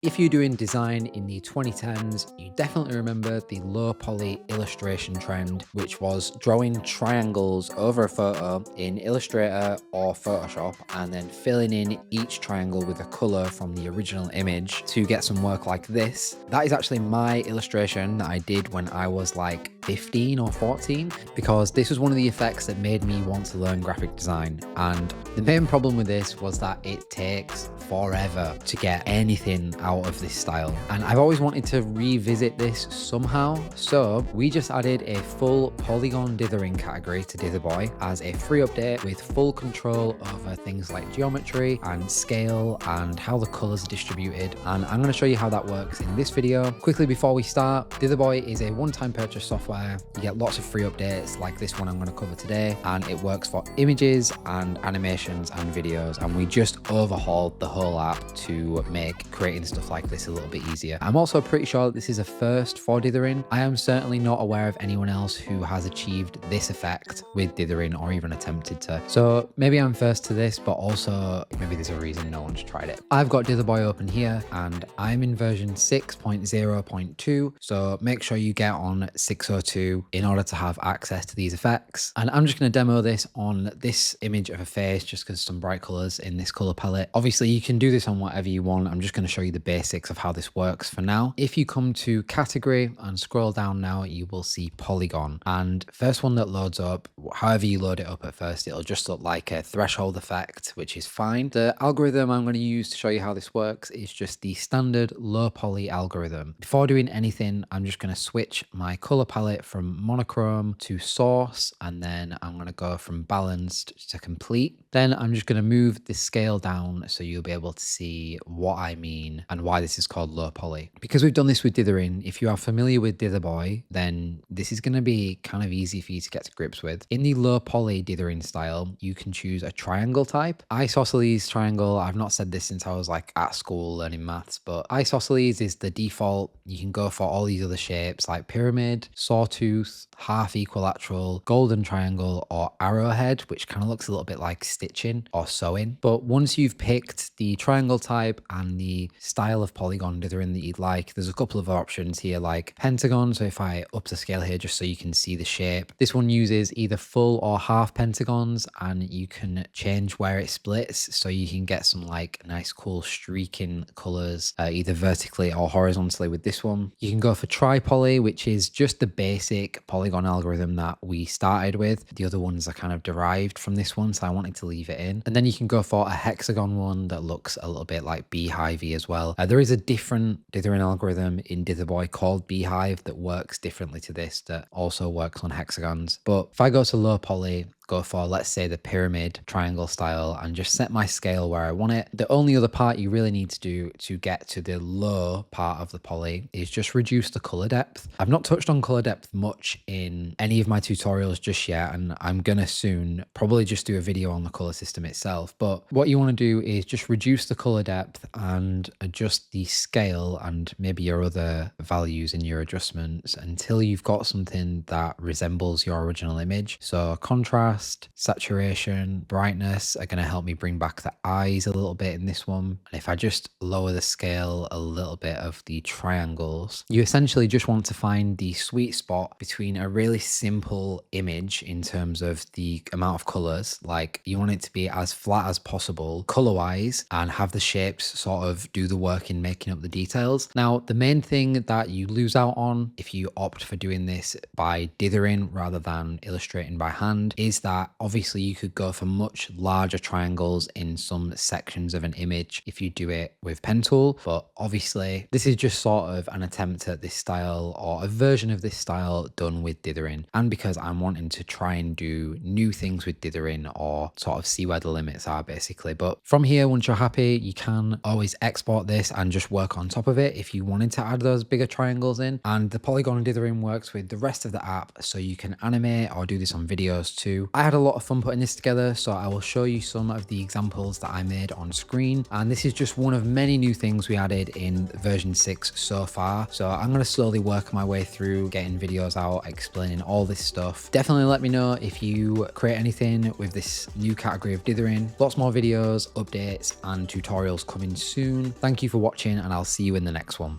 If you're doing design in the 2010s, you definitely remember the low poly illustration trend, which was drawing triangles over a photo in Illustrator or Photoshop and then filling in each triangle with a color from the original image to get some work like this. That is actually my illustration that I did when I was like 15 or 14, because this was one of the effects that made me want to learn graphic design. And the main problem with this was that it takes forever to get anything out of this style. And I've always wanted to revisit this somehow. So we just added a full polygon dithering category to Dither Boy as a free update with full control over things like geometry and scale and how the colors are distributed. And I'm going to show you how that works in this video. Quickly before we start, Dither Boy is a one-time purchase software. You get lots of free updates like this one I'm going to cover today, and it works for images and animations and videos. And we just overhauled the whole app to make creating stuff like this a little bit easier. I'm also pretty sure that this is a first for dithering. I am certainly not aware of anyone else who has achieved this effect with dithering or even attempted to. So maybe I'm first to this, but also maybe there's a reason no one's tried it. I've got Dither Boy open here and I'm in version 6.0.2. So make sure you get on 602 in order to have access to these effects. And I'm just going to demo this on this image of a face just because some bright colors in this color palette. Obviously you can do this on whatever you want. I'm just going to show you the basics of how this works for now. If you come to category and scroll down now, you will see polygon, and first one that loads up, however you load it up at first, it'll just look like a threshold effect, which is fine. The algorithm I'm going to use to show you how this works is just the standard low poly algorithm. Before doing anything, I'm just going to switch my color palette from monochrome to source, and then I'm going to go from balanced to complete. Then I'm just going to move the scale down so you'll be able to see what I mean and why this is called low poly. Because we've done this with dithering, if you are familiar with Dither Boy, then this is going to be kind of easy for you to get to grips with. In the low poly dithering style, you can choose a triangle type. Isosceles triangle, I've not said this since I was like at school learning maths, but isosceles is the default. You can go for all these other shapes like pyramid, sawtooth, half equilateral, golden triangle, or arrowhead, which kind of looks a little bit like stitching or sewing. But once you've picked the triangle type and the style of polygon dithering that you'd like, there's a couple of options here like pentagon. So if I up the scale here just so you can see the shape, this one uses either full or half pentagons, and you can change where it splits so you can get some like nice cool streaking colors either vertically or horizontally with this one. You can go for tri-poly, which is just the basic polygon algorithm that we started with. The other ones are kind of derived from this one, so I wanted to leave it in. And then you can go for a hexagon one that looks a little bit like beehive-y as well. There is a different dithering algorithm in Dither Boy called beehive that works differently to this, that also works on hexagons. But if I go to low poly, go for, let's say, the pyramid triangle style and just set my scale where I want it. The only other part you really need to do to get to the low part of the poly is just reduce the color depth. I've not touched on color depth much in any of my tutorials just yet, and I'm gonna soon probably just do a video on the color system itself. But what you want to do is just reduce the color depth and adjust the scale and maybe your other values in your adjustments until you've got something that resembles your original image. So contrast, saturation, brightness are going to help me bring back the eyes a little bit in this one. And if I just lower the scale a little bit of the triangles, you essentially just want to find the sweet spot between a really simple image in terms of the amount of colors. Like you want it to be as flat as possible color wise and have the shapes sort of do the work in making up the details. Now, the main thing that you lose out on if you opt for doing this by dithering rather than illustrating by hand is that obviously you could go for much larger triangles in some sections of an image if you do it with pen tool, but obviously this is just sort of an attempt at this style or a version of this style done with dithering, and because I'm wanting to try and do new things with dithering or sort of see where the limits are basically. But from here, once you're happy, you can always export this and just work on top of it if you wanted to add those bigger triangles in. And the polygon dithering works with the rest of the app, so you can animate or do this on videos too. I had a lot of fun putting this together, so I will show you some of the examples that I made on screen. And this is just one of many new things we added in version 6 so far. So I'm going to slowly work my way through getting videos out explaining all this stuff. Definitely let me know if you create anything with this new category of dithering. Lots more videos, updates and tutorials coming soon. Thank you for watching and I'll see you in the next one.